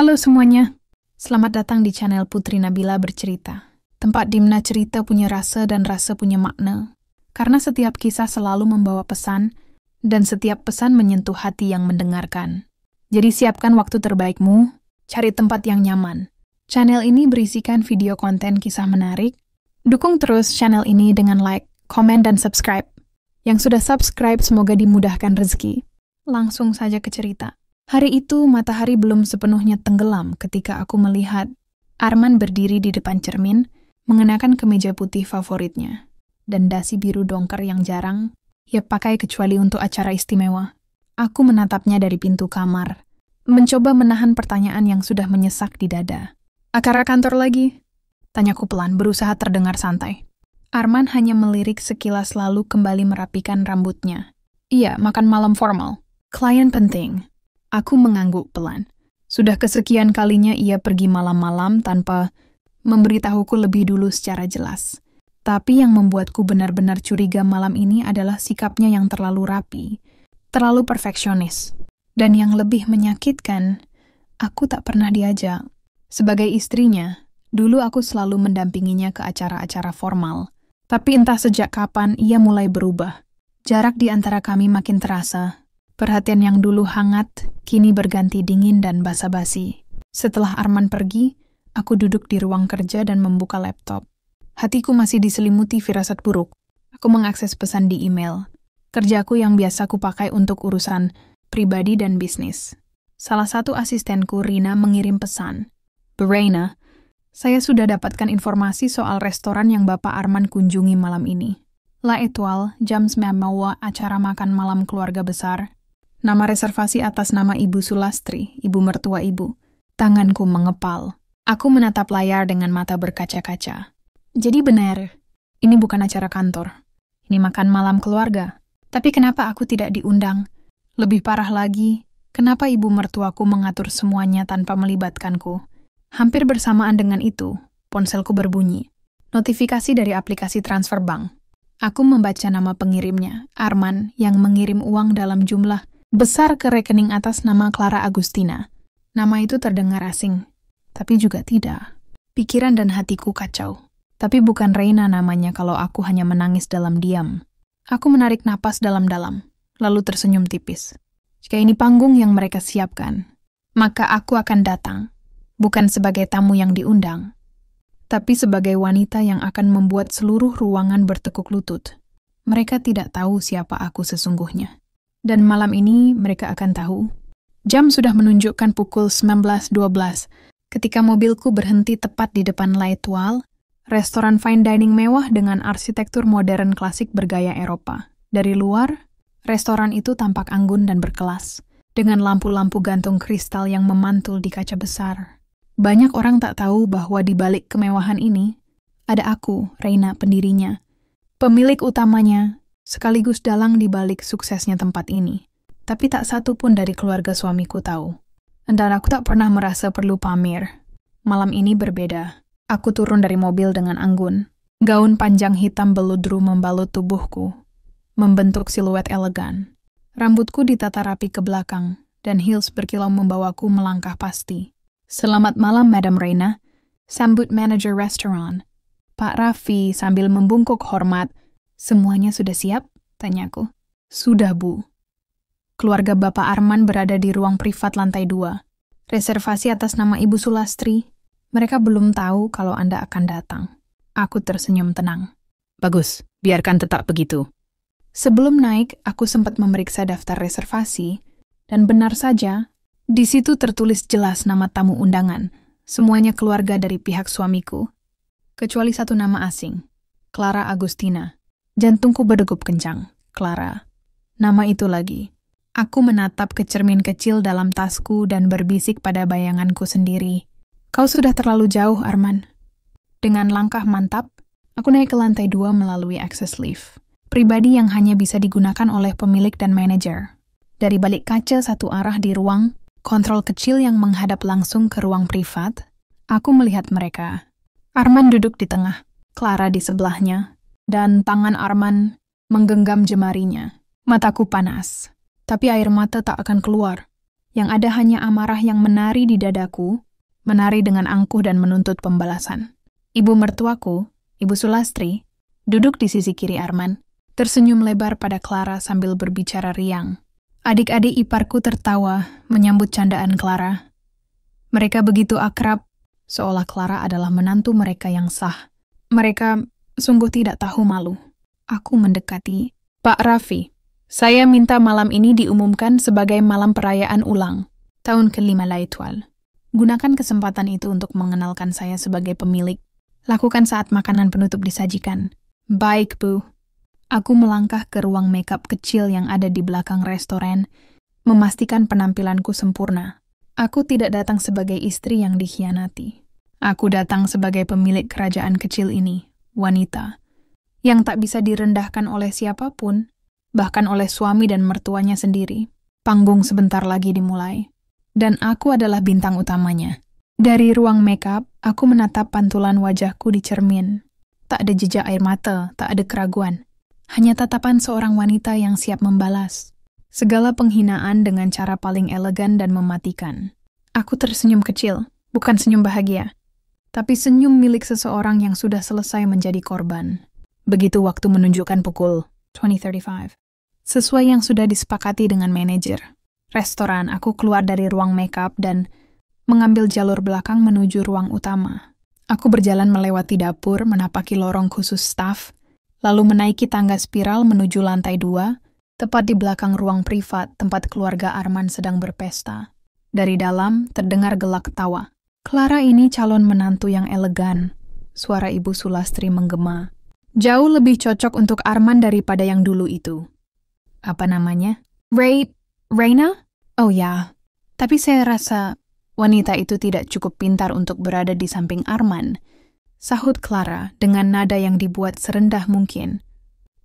Halo semuanya, selamat datang di channel Putri Nabila Bercerita. Tempat di mana cerita punya rasa dan rasa punya makna. Karena setiap kisah selalu membawa pesan, dan setiap pesan menyentuh hati yang mendengarkan. Jadi siapkan waktu terbaikmu, cari tempat yang nyaman. Channel ini berisikan video konten kisah menarik. Dukung terus channel ini dengan like, komen, dan subscribe. Yang sudah subscribe semoga dimudahkan rezeki. Langsung saja ke cerita. Hari itu matahari belum sepenuhnya tenggelam ketika aku melihat Arman berdiri di depan cermin, mengenakan kemeja putih favoritnya, dan dasi biru dongker yang jarang ia pakai kecuali untuk acara istimewa. Aku menatapnya dari pintu kamar, mencoba menahan pertanyaan yang sudah menyesak di dada. "Acara kantor lagi?" tanyaku pelan, berusaha terdengar santai. Arman hanya melirik sekilas lalu kembali merapikan rambutnya. "Iya, makan malam formal. Klien penting." Aku mengangguk pelan. Sudah kesekian kalinya ia pergi malam-malam tanpa memberitahuku lebih dulu secara jelas. Tapi yang membuatku benar-benar curiga malam ini adalah sikapnya yang terlalu rapi, terlalu perfeksionis. Dan yang lebih menyakitkan, aku tak pernah diajak. Sebagai istrinya, dulu aku selalu mendampinginya ke acara-acara formal. Tapi entah sejak kapan ia mulai berubah. Jarak di antara kami makin terasa. Perhatian yang dulu hangat, kini berganti dingin dan basa-basi. Setelah Arman pergi, aku duduk di ruang kerja dan membuka laptop. Hatiku masih diselimuti firasat buruk. Aku mengakses pesan di email. Kerjaku yang biasa ku pakai untuk urusan pribadi dan bisnis. Salah satu asistenku, Rina, mengirim pesan. "Bu Reina, saya sudah dapatkan informasi soal restoran yang Bapak Arman kunjungi malam ini. La Etoile, jam 9 malam, acara makan malam keluarga besar. Nama reservasi atas nama Ibu Sulastri, ibu mertua ibu." Tanganku mengepal. Aku menatap layar dengan mata berkaca-kaca. Jadi benar, ini bukan acara kantor. Ini makan malam keluarga. Tapi kenapa aku tidak diundang? Lebih parah lagi, kenapa ibu mertuaku mengatur semuanya tanpa melibatkanku? Hampir bersamaan dengan itu, ponselku berbunyi. Notifikasi dari aplikasi transfer bank. Aku membaca nama pengirimnya, Arman, yang mengirim uang dalam jumlah besar ke rekening atas nama Clara Agustina. Nama itu terdengar asing, tapi juga tidak. Pikiran dan hatiku kacau. Tapi bukan Reina namanya kalau aku hanya menangis dalam diam. Aku menarik napas dalam-dalam, lalu tersenyum tipis. Jika ini panggung yang mereka siapkan, maka aku akan datang. Bukan sebagai tamu yang diundang, tapi sebagai wanita yang akan membuat seluruh ruangan bertekuk lutut. Mereka tidak tahu siapa aku sesungguhnya. Dan malam ini mereka akan tahu. Jam sudah menunjukkan pukul 19.12 ketika mobilku berhenti tepat di depan La Etoile, restoran fine dining mewah dengan arsitektur modern klasik bergaya Eropa. Dari luar, restoran itu tampak anggun dan berkelas, dengan lampu-lampu gantung kristal yang memantul di kaca besar. Banyak orang tak tahu bahwa di balik kemewahan ini, ada aku, Reina, pendirinya, pemilik utamanya, sekaligus dalang di balik suksesnya tempat ini. Tapi tak satu pun dari keluarga suamiku tahu. Dan aku tak pernah merasa perlu pamer. Malam ini berbeda. Aku turun dari mobil dengan anggun. Gaun panjang hitam beludru membalut tubuhku, membentuk siluet elegan. Rambutku ditata rapi ke belakang, dan heels berkilau membawaku melangkah pasti. "Selamat malam, Madam Reina," sambut manajer restoran, Pak Raffi, sambil membungkuk hormat. "Semuanya sudah siap?" tanyaku. "Sudah, Bu. Keluarga Bapak Arman berada di ruang privat lantai 2. Reservasi atas nama Ibu Sulastri. Mereka belum tahu kalau Anda akan datang." Aku tersenyum tenang. "Bagus, biarkan tetap begitu." Sebelum naik, aku sempat memeriksa daftar reservasi, dan benar saja, di situ tertulis jelas nama tamu undangan. Semuanya keluarga dari pihak suamiku, kecuali satu nama asing, Clara Agustina. Jantungku berdegup kencang. Clara. Nama itu lagi. Aku menatap ke cermin kecil dalam tasku dan berbisik pada bayanganku sendiri. "Kau sudah terlalu jauh, Arman." Dengan langkah mantap, aku naik ke lantai 2 melalui access lift. Pribadi yang hanya bisa digunakan oleh pemilik dan manajer. Dari balik kaca satu arah di ruang kontrol kecil yang menghadap langsung ke ruang privat, aku melihat mereka. Arman duduk di tengah, Clara di sebelahnya, dan tangan Arman menggenggam jemarinya. Mataku panas, tapi air mata tak akan keluar. Yang ada hanya amarah yang menari di dadaku, menari dengan angkuh dan menuntut pembalasan. Ibu mertuaku, Ibu Sulastri, duduk di sisi kiri Arman, tersenyum lebar pada Clara sambil berbicara riang. Adik-adik iparku tertawa menyambut candaan Clara. Mereka begitu akrab, seolah Clara adalah menantu mereka yang sah. Mereka sungguh tidak tahu malu. Aku mendekati. Pak Raffi, saya minta malam ini diumumkan sebagai malam perayaan ulang, tahun ke-5 La Étoile. Gunakan kesempatan itu untuk mengenalkan saya sebagai pemilik. Lakukan saat makanan penutup disajikan. Baik, Bu. Aku melangkah ke ruang makeup kecil yang ada di belakang restoran, memastikan penampilanku sempurna. Aku tidak datang sebagai istri yang dikhianati. Aku datang sebagai pemilik kerajaan kecil ini, wanita, yang tak bisa direndahkan oleh siapapun, bahkan oleh suami dan mertuanya sendiri. Panggung sebentar lagi dimulai, dan aku adalah bintang utamanya. Dari ruang makeup, aku menatap pantulan wajahku di cermin. Tak ada jejak air mata, tak ada keraguan. Hanya tatapan seorang wanita yang siap membalas segala penghinaan dengan cara paling elegan dan mematikan. Aku tersenyum kecil, bukan senyum bahagia, tapi senyum milik seseorang yang sudah selesai menjadi korban. Begitu waktu menunjukkan pukul 20:35. Sesuai yang sudah disepakati dengan manajer restoran, aku keluar dari ruang makeup dan mengambil jalur belakang menuju ruang utama. Aku berjalan melewati dapur, menapaki lorong khusus staf, lalu menaiki tangga spiral menuju lantai 2, tepat di belakang ruang privat tempat keluarga Arman sedang berpesta. Dari dalam terdengar gelak tawa. Clara ini calon menantu yang elegan. Suara Ibu Sulastri menggema. Jauh lebih cocok untuk Arman daripada yang dulu itu. Apa namanya? Reina? Oh ya, tapi saya rasa wanita itu tidak cukup pintar untuk berada di samping Arman, sahut Clara dengan nada yang dibuat serendah mungkin,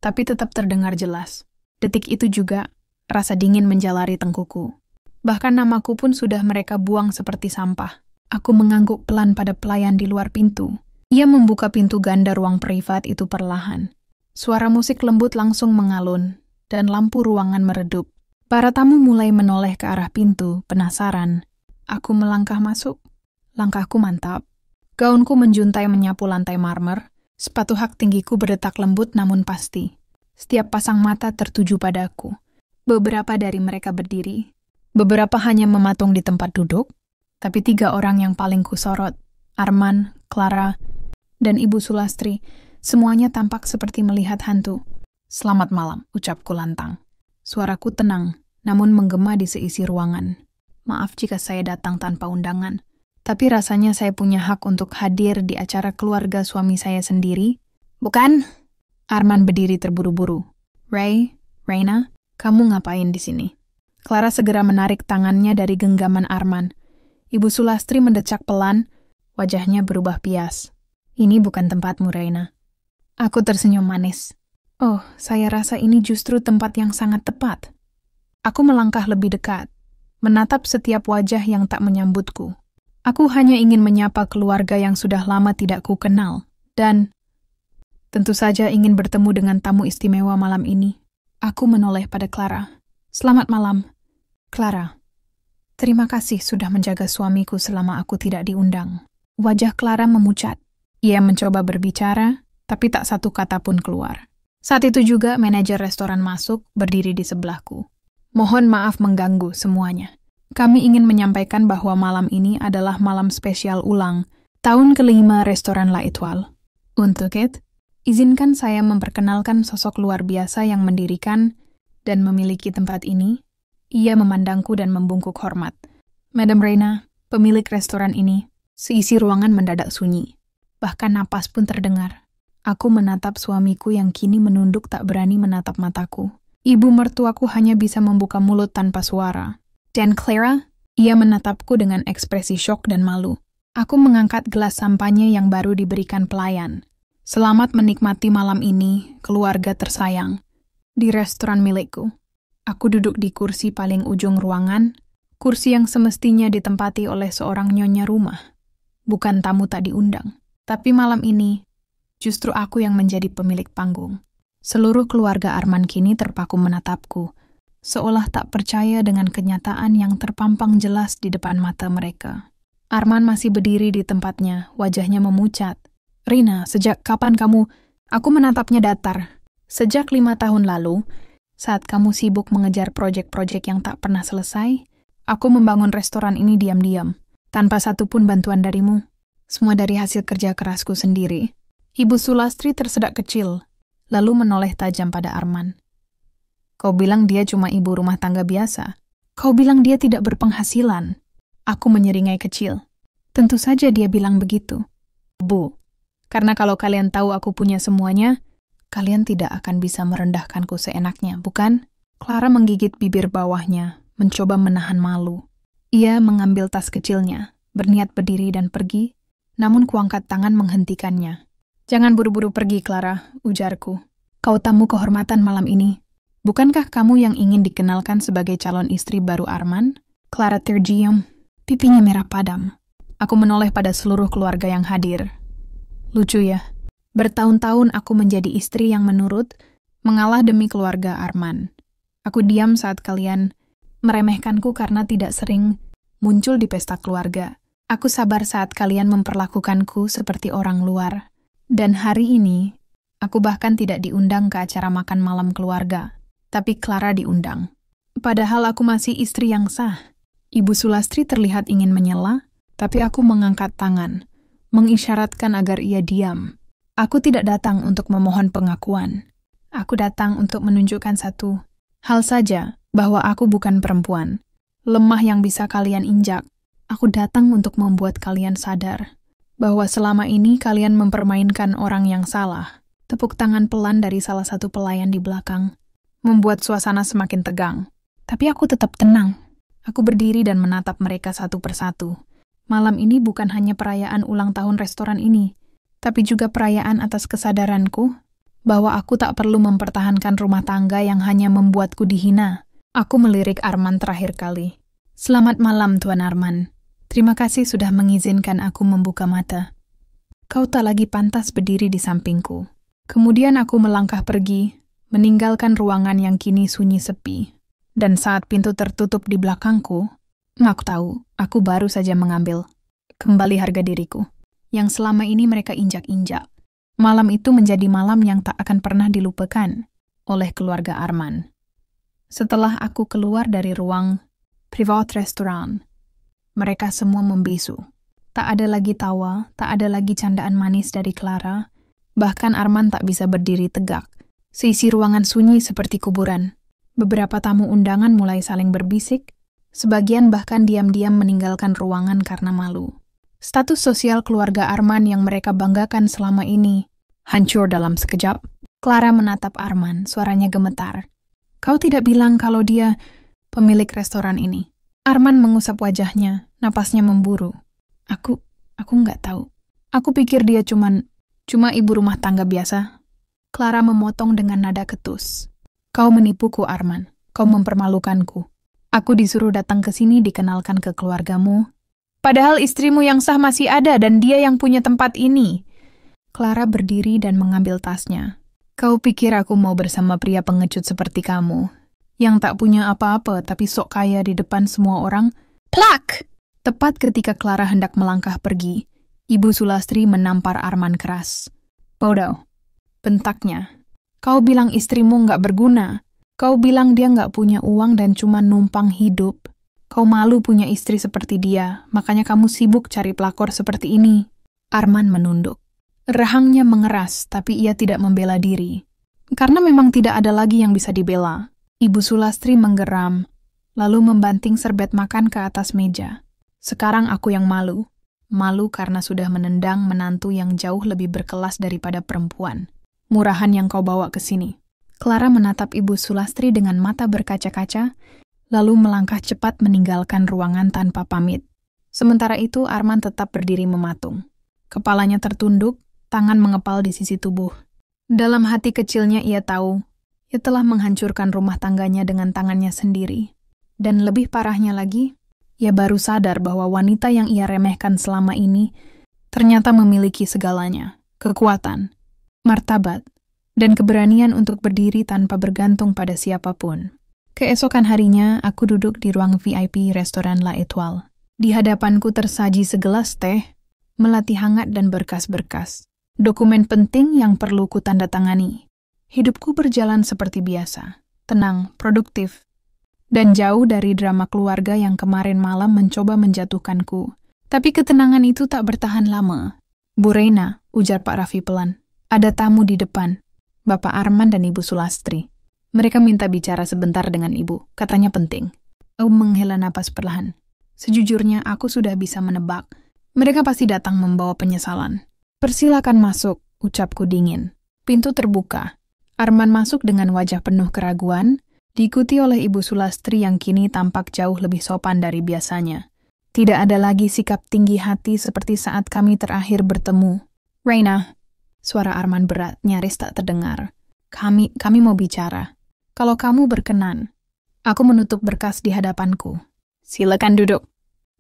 tapi tetap terdengar jelas. Detik itu juga, rasa dingin menjalari tengkuku. Bahkan namaku pun sudah mereka buang seperti sampah. Aku mengangguk pelan pada pelayan di luar pintu. Ia membuka pintu ganda ruang privat itu perlahan. Suara musik lembut langsung mengalun, dan lampu ruangan meredup. Para tamu mulai menoleh ke arah pintu, penasaran. Aku melangkah masuk. Langkahku mantap. Gaunku menjuntai menyapu lantai marmer. Sepatu hak tinggiku berdetak lembut namun pasti. Setiap pasang mata tertuju padaku. Beberapa dari mereka berdiri. Beberapa hanya mematung di tempat duduk. Tapi 3 orang yang paling kusorot, Arman, Clara, dan Ibu Sulastri, semuanya tampak seperti melihat hantu. Selamat malam, ucapku lantang. Suaraku tenang, namun menggema di seisi ruangan. Maaf jika saya datang tanpa undangan, tapi rasanya saya punya hak untuk hadir di acara keluarga suami saya sendiri. Bukan? Arman berdiri terburu-buru. Reina, kamu ngapain di sini? Clara segera menarik tangannya dari genggaman Arman. Ibu Sulastri mendecak pelan, wajahnya berubah pias. Ini bukan tempatmu, Reina. Aku tersenyum manis. Oh, saya rasa ini justru tempat yang sangat tepat. Aku melangkah lebih dekat, menatap setiap wajah yang tak menyambutku. Aku hanya ingin menyapa keluarga yang sudah lama tidak ku kenal, dan tentu saja ingin bertemu dengan tamu istimewa malam ini. Aku menoleh pada Clara. Selamat malam, Clara. Terima kasih sudah menjaga suamiku selama aku tidak diundang. Wajah Clara memucat. Ia mencoba berbicara, tapi tak satu kata pun keluar. Saat itu juga manajer restoran masuk, berdiri di sebelahku. Mohon maaf mengganggu semuanya. Kami ingin menyampaikan bahwa malam ini adalah malam spesial ulang, tahun ke-5 restoran La Étoile. Untuk itu, izinkan saya memperkenalkan sosok luar biasa yang mendirikan dan memiliki tempat ini. Ia memandangku dan membungkuk hormat. Madam Reina, pemilik restoran ini. Seisi ruangan mendadak sunyi. Bahkan napas pun terdengar. Aku menatap suamiku yang kini menunduk tak berani menatap mataku. Ibu mertuaku hanya bisa membuka mulut tanpa suara. Dan Clara? Ia menatapku dengan ekspresi syok dan malu. Aku mengangkat gelas sampahnya yang baru diberikan pelayan. Selamat menikmati malam ini, keluarga tersayang. Di restoran milikku. Aku duduk di kursi paling ujung ruangan, kursi yang semestinya ditempati oleh seorang nyonya rumah. Bukan tamu tak diundang. Tapi malam ini, justru aku yang menjadi pemilik panggung. Seluruh keluarga Arman kini terpaku menatapku, seolah tak percaya dengan kenyataan yang terpampang jelas di depan mata mereka. Arman masih berdiri di tempatnya, wajahnya memucat. "Rina, sejak kapan kamu..." Aku menatapnya datar. "Sejak 5 tahun lalu, saat kamu sibuk mengejar proyek-proyek yang tak pernah selesai, aku membangun restoran ini diam-diam, tanpa satupun bantuan darimu. Semua dari hasil kerja kerasku sendiri." Ibu Sulastri tersedak kecil, lalu menoleh tajam pada Arman. "Kau bilang dia cuma ibu rumah tangga biasa. Kau bilang dia tidak berpenghasilan." Aku menyeringai kecil. "Tentu saja dia bilang begitu, Bu. Karena kalau kalian tahu aku punya semuanya, kalian tidak akan bisa merendahkanku seenaknya, bukan?" Clara menggigit bibir bawahnya, mencoba menahan malu. Ia mengambil tas kecilnya, berniat berdiri dan pergi, namun kuangkat tangan menghentikannya. "Jangan buru-buru pergi, Clara," ujarku. "Kau tamu kehormatan malam ini. Bukankah kamu yang ingin dikenalkan sebagai calon istri baru Arman?" Clara terdiam, pipinya merah padam. Aku menoleh pada seluruh keluarga yang hadir. Lucu ya, bertahun-tahun aku menjadi istri yang menurut, mengalah demi keluarga Arman. Aku diam saat kalian meremehkanku karena tidak sering muncul di pesta keluarga. Aku sabar saat kalian memperlakukanku seperti orang luar. Dan hari ini, aku bahkan tidak diundang ke acara makan malam keluarga. Tapi Clara diundang. Padahal aku masih istri yang sah. Ibu Sulastri terlihat ingin menyela, tapi aku mengangkat tangan, mengisyaratkan agar ia diam. Aku tidak datang untuk memohon pengakuan. Aku datang untuk menunjukkan satu hal saja, bahwa aku bukan perempuan lemah yang bisa kalian injak. Aku datang untuk membuat kalian sadar bahwa selama ini kalian mempermainkan orang yang salah. Tepuk tangan pelan dari salah satu pelayan di belakang membuat suasana semakin tegang. Tapi aku tetap tenang. Aku berdiri dan menatap mereka satu persatu. Malam ini bukan hanya perayaan ulang tahun restoran ini, tapi juga perayaan atas kesadaranku bahwa aku tak perlu mempertahankan rumah tangga yang hanya membuatku dihina. Aku melirik Arman terakhir kali. "Selamat malam, Tuan Arman. Terima kasih sudah mengizinkan aku membuka mata. Kau tak lagi pantas berdiri di sampingku." Kemudian aku melangkah pergi, meninggalkan ruangan yang kini sunyi sepi. Dan saat pintu tertutup di belakangku, aku tahu aku baru saja mengambil kembali harga diriku, yang selama ini mereka injak-injak. Malam itu menjadi malam yang tak akan pernah dilupakan oleh keluarga Arman. Setelah aku keluar dari ruang privat restoran, mereka semua membisu. Tak ada lagi tawa, tak ada lagi candaan manis dari Clara, bahkan Arman tak bisa berdiri tegak. Seisi ruangan sunyi seperti kuburan. Beberapa tamu undangan mulai saling berbisik, sebagian bahkan diam-diam meninggalkan ruangan karena malu. Status sosial keluarga Arman yang mereka banggakan selama ini hancur dalam sekejap. Clara menatap Arman, suaranya gemetar. "Kau tidak bilang kalau dia pemilik restoran ini?" Arman mengusap wajahnya, napasnya memburu. Aku nggak tahu. Aku pikir dia cuma ibu rumah tangga biasa." Clara memotong dengan nada ketus. "Kau menipuku, Arman. Kau mempermalukanku. Aku disuruh datang ke sini dikenalkan ke keluargamu. Padahal istrimu yang sah masih ada dan dia yang punya tempat ini." Clara berdiri dan mengambil tasnya. "Kau pikir aku mau bersama pria pengecut seperti kamu, yang tak punya apa-apa tapi sok kaya di depan semua orang?" Plak! Tepat ketika Clara hendak melangkah pergi, Ibu Sulastri menampar Arman keras. "Bodoh," bentaknya. "Kau bilang istrimu nggak berguna. Kau bilang dia nggak punya uang dan cuma numpang hidup. Kau malu punya istri seperti dia, makanya kamu sibuk cari pelakor seperti ini." Arman menunduk. Rahangnya mengeras, tapi ia tidak membela diri. Karena memang tidak ada lagi yang bisa dibela. Ibu Sulastri menggeram, lalu membanting serbet makan ke atas meja. "Sekarang aku yang malu. Malu karena sudah menendang menantu yang jauh lebih berkelas daripada perempuan. Murahan yang kau bawa ke sini." Clara menatap Ibu Sulastri dengan mata berkaca-kaca, lalu melangkah cepat meninggalkan ruangan tanpa pamit. Sementara itu, Arman tetap berdiri mematung. Kepalanya tertunduk, tangan mengepal di sisi tubuh. Dalam hati kecilnya ia tahu, ia telah menghancurkan rumah tangganya dengan tangannya sendiri. Dan lebih parahnya lagi, ia baru sadar bahwa wanita yang ia remehkan selama ini ternyata memiliki segalanya, kekuatan, martabat, dan keberanian untuk berdiri tanpa bergantung pada siapapun. Keesokan harinya, aku duduk di ruang VIP restoran La Étoile. Di hadapanku tersaji segelas teh, melati hangat dan berkas-berkas. Dokumen penting yang perlu kutandatangani. Hidupku berjalan seperti biasa, tenang, produktif, dan jauh dari drama keluarga yang kemarin malam mencoba menjatuhkanku. Tapi ketenangan itu tak bertahan lama. Bu Reina, ujar Pak Raffi pelan. Ada tamu di depan, Bapak Arman dan Ibu Sulastri. Mereka minta bicara sebentar dengan Ibu, katanya penting. Aku menghela napas perlahan. Sejujurnya aku sudah bisa menebak. Mereka pasti datang membawa penyesalan. Persilakan masuk, ucapku dingin. Pintu terbuka. Arman masuk dengan wajah penuh keraguan, diikuti oleh Ibu Sulastri yang kini tampak jauh lebih sopan dari biasanya. Tidak ada lagi sikap tinggi hati seperti saat kami terakhir bertemu. Reina, suara Arman berat, nyaris tak terdengar. Kami mau bicara. Kalau kamu berkenan. Aku menutup berkas di hadapanku. Silakan duduk.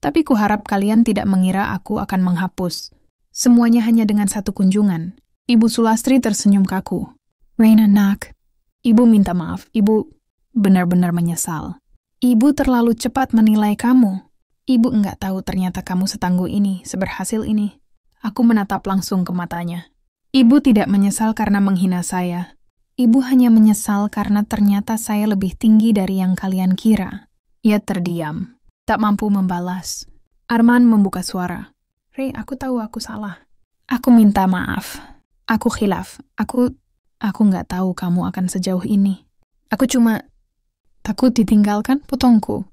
Tapi kuharap kalian tidak mengira aku akan menghapus. Semuanya hanya dengan satu kunjungan. Ibu Sulastri tersenyum kaku. Reina nak, Ibu minta maaf. Ibu benar-benar menyesal. Ibu terlalu cepat menilai kamu. Ibu enggak tahu ternyata kamu setangguh ini, seberhasil ini. Aku menatap langsung ke matanya. Ibu tidak menyesal karena menghina saya. Ibu hanya menyesal karena ternyata saya lebih tinggi dari yang kalian kira. Ia terdiam, tak mampu membalas. Arman membuka suara. Rey, aku tahu aku salah. Aku minta maaf. Aku khilaf. Aku enggak tahu kamu akan sejauh ini. Aku cuma takut ditinggalkan, potongku.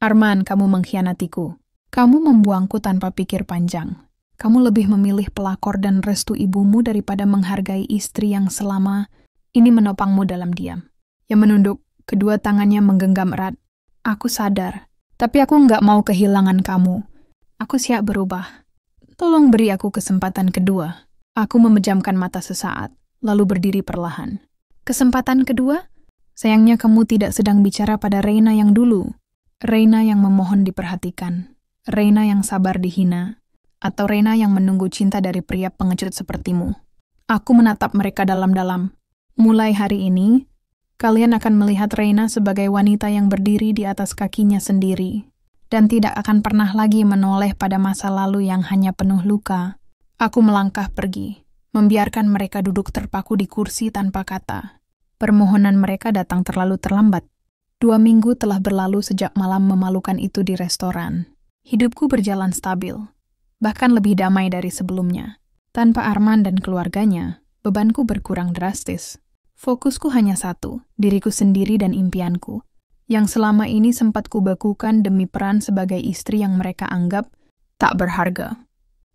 Arman, kamu mengkhianatiku. Kamu membuangku tanpa pikir panjang. Kamu lebih memilih pelakor dan restu ibumu daripada menghargai istri yang selama ini menopangmu dalam diam. Yang menunduk, kedua tangannya menggenggam erat. Aku sadar, tapi aku nggak mau kehilangan kamu. Aku siap berubah. Tolong beri aku kesempatan kedua. Aku memejamkan mata sesaat, lalu berdiri perlahan. Kesempatan kedua? Sayangnya kamu tidak sedang bicara pada Reina yang dulu. Reina yang memohon diperhatikan, Reina yang sabar dihina, atau Reina yang menunggu cinta dari pria pengecut sepertimu. Aku menatap mereka dalam-dalam. Mulai hari ini, kalian akan melihat Reina sebagai wanita yang berdiri di atas kakinya sendiri, dan tidak akan pernah lagi menoleh pada masa lalu yang hanya penuh luka. Aku melangkah pergi, membiarkan mereka duduk terpaku di kursi tanpa kata. Permohonan mereka datang terlalu terlambat. 2 minggu telah berlalu sejak malam memalukan itu di restoran. Hidupku berjalan stabil, bahkan lebih damai dari sebelumnya. Tanpa Arman dan keluarganya, bebanku berkurang drastis. Fokusku hanya satu, diriku sendiri dan impianku, yang selama ini sempat kubekukan demi peran sebagai istri yang mereka anggap tak berharga.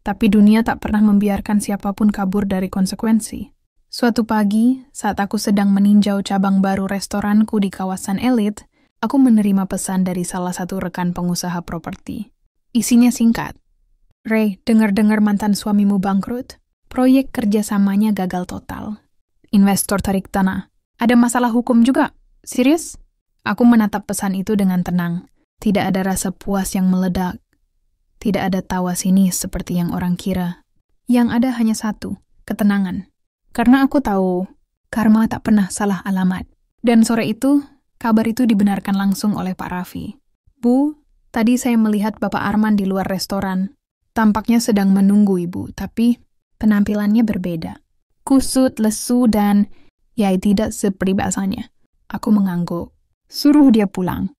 Tapi dunia tak pernah membiarkan siapapun kabur dari konsekuensi. Suatu pagi, saat aku sedang meninjau cabang baru restoranku di kawasan elit, aku menerima pesan dari salah satu rekan pengusaha properti. Isinya singkat. Ray, dengar-dengar mantan suamimu bangkrut? Proyek kerjasamanya gagal total. Investor tarik tanah. Ada masalah hukum juga? Serius? Aku menatap pesan itu dengan tenang. Tidak ada rasa puas yang meledak. Tidak ada tawa sinis seperti yang orang kira. Yang ada hanya satu, ketenangan. Karena aku tahu, karma tak pernah salah alamat. Dan sore itu, kabar itu dibenarkan langsung oleh Pak Raffi. Bu, tadi saya melihat Bapak Arman di luar restoran. Tampaknya sedang menunggu Ibu, tapi penampilannya berbeda. Kusut, lesu, dan ya tidak seperti biasanya. Aku mengangguk. Suruh dia pulang.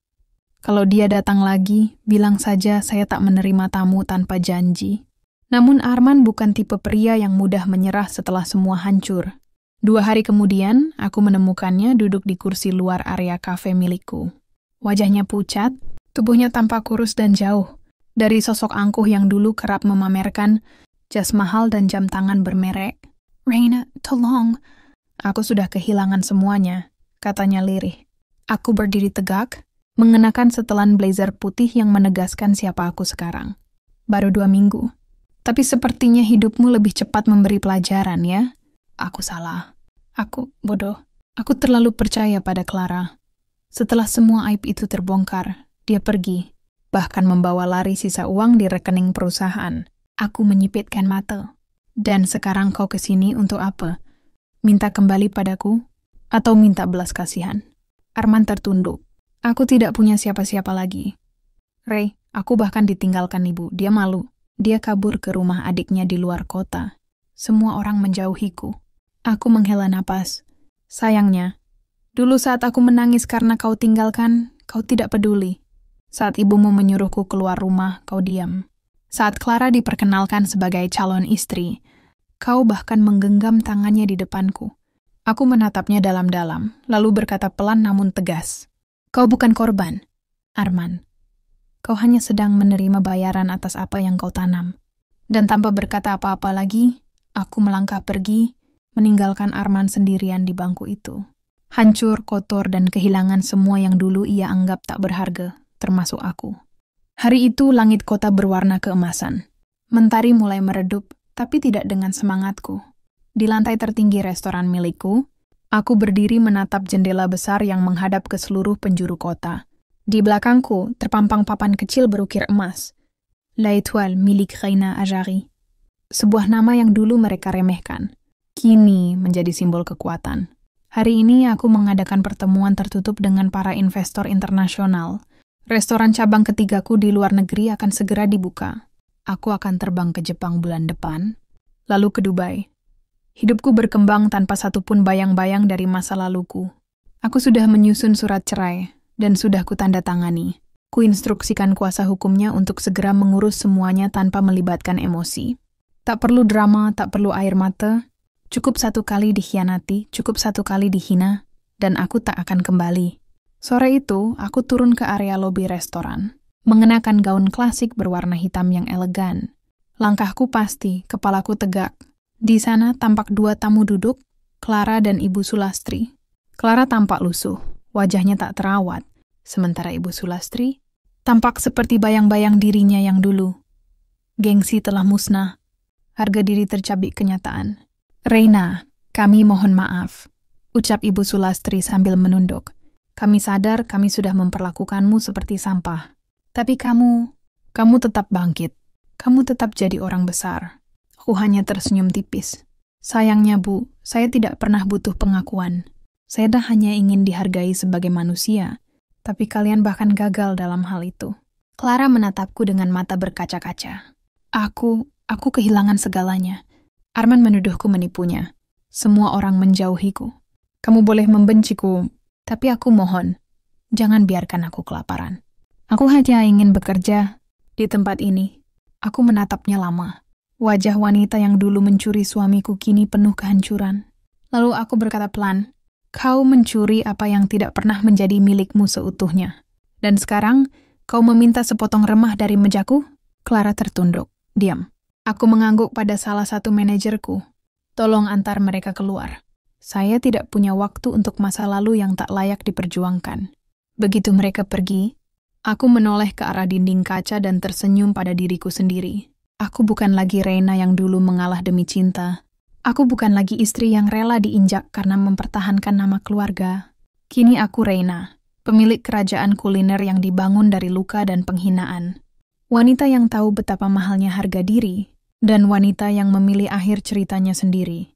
Kalau dia datang lagi, bilang saja saya tak menerima tamu tanpa janji. Namun Arman bukan tipe pria yang mudah menyerah setelah semua hancur. 2 hari kemudian, aku menemukannya duduk di kursi luar area kafe milikku. Wajahnya pucat, tubuhnya tampak kurus dan jauh. Dari sosok angkuh yang dulu kerap memamerkan jas mahal dan jam tangan bermerek. Reina, tolong. Aku sudah kehilangan semuanya, katanya lirih. Aku berdiri tegak, mengenakan setelan blazer putih yang menegaskan siapa aku sekarang. Baru 2 minggu. Tapi sepertinya hidupmu lebih cepat memberi pelajaran, ya? Aku salah. Aku bodoh. Aku terlalu percaya pada Clara. Setelah semua aib itu terbongkar, dia pergi, bahkan membawa lari sisa uang di rekening perusahaan. Aku menyipitkan mata. Dan sekarang kau kesini untuk apa? Minta kembali padaku? Atau minta belas kasihan? Arman tertunduk. Aku tidak punya siapa-siapa lagi. Ray, aku bahkan ditinggalkan ibu. Dia malu. Dia kabur ke rumah adiknya di luar kota. Semua orang menjauhiku. Aku menghela napas. Sayangnya, dulu saat aku menangis karena kau tinggalkan, kau tidak peduli. Saat ibumu menyuruhku keluar rumah, kau diam. Saat Clara diperkenalkan sebagai calon istri, kau bahkan menggenggam tangannya di depanku. Aku menatapnya dalam-dalam, lalu berkata pelan namun tegas. Kau bukan korban, Arman. Kau hanya sedang menerima bayaran atas apa yang kau tanam. Dan tanpa berkata apa-apa lagi, aku melangkah pergi, meninggalkan Arman sendirian di bangku itu. Hancur, kotor, dan kehilangan semua yang dulu ia anggap tak berharga, termasuk aku. Hari itu langit kota berwarna keemasan. Mentari mulai meredup, tapi tidak dengan semangatku. Di lantai tertinggi restoran milikku, aku berdiri menatap jendela besar yang menghadap ke seluruh penjuru kota. Di belakangku terpampang papan kecil berukir emas. La Étoile milik Reina Ajari. Sebuah nama yang dulu mereka remehkan. Kini menjadi simbol kekuatan. Hari ini aku mengadakan pertemuan tertutup dengan para investor internasional. Restoran cabang ketigaku di luar negeri akan segera dibuka. Aku akan terbang ke Jepang bulan depan, lalu ke Dubai. Hidupku berkembang tanpa satupun bayang-bayang dari masa laluku. Aku sudah menyusun surat cerai, dan sudah kutandatangani. Kuinstruksikan kuasa hukumnya untuk segera mengurus semuanya tanpa melibatkan emosi. Tak perlu drama, tak perlu air mata. Cukup satu kali dikhianati, cukup satu kali dihina, dan aku tak akan kembali. Sore itu, aku turun ke area lobi restoran, mengenakan gaun klasik berwarna hitam yang elegan. Langkahku pasti, kepalaku tegak. Di sana tampak dua tamu duduk, Clara dan Ibu Sulastri. Clara tampak lusuh. Wajahnya tak terawat, sementara Ibu Sulastri tampak seperti bayang-bayang dirinya yang dulu. Gengsi telah musnah, harga diri tercabik kenyataan. Reina, kami mohon maaf, ucap Ibu Sulastri sambil menunduk. Kami sadar kami sudah memperlakukanmu seperti sampah. Tapi kamu tetap bangkit. Kamu tetap jadi orang besar. Aku hanya tersenyum tipis. Sayangnya, Bu, saya tidak pernah butuh pengakuan. Saya dah hanya ingin dihargai sebagai manusia, tapi kalian bahkan gagal dalam hal itu. Clara menatapku dengan mata berkaca-kaca. Aku kehilangan segalanya. Arman menuduhku menipunya. Semua orang menjauhiku. Kamu boleh membenciku, tapi aku mohon, jangan biarkan aku kelaparan. Aku hanya ingin bekerja di tempat ini. Aku menatapnya lama. Wajah wanita yang dulu mencuri suamiku kini penuh kehancuran. Lalu aku berkata pelan, kau mencuri apa yang tidak pernah menjadi milikmu seutuhnya. Dan sekarang, kau meminta sepotong remah dari mejaku? Clara tertunduk. Diam. Aku mengangguk pada salah satu manajerku. Tolong antar mereka keluar. Saya tidak punya waktu untuk masa lalu yang tak layak diperjuangkan. Begitu mereka pergi, aku menoleh ke arah dinding kaca dan tersenyum pada diriku sendiri. Aku bukan lagi Reina yang dulu mengalah demi cinta. Aku bukan lagi istri yang rela diinjak karena mempertahankan nama keluarga. Kini aku Reina, pemilik kerajaan kuliner yang dibangun dari luka dan penghinaan. Wanita yang tahu betapa mahalnya harga diri, dan wanita yang memilih akhir ceritanya sendiri.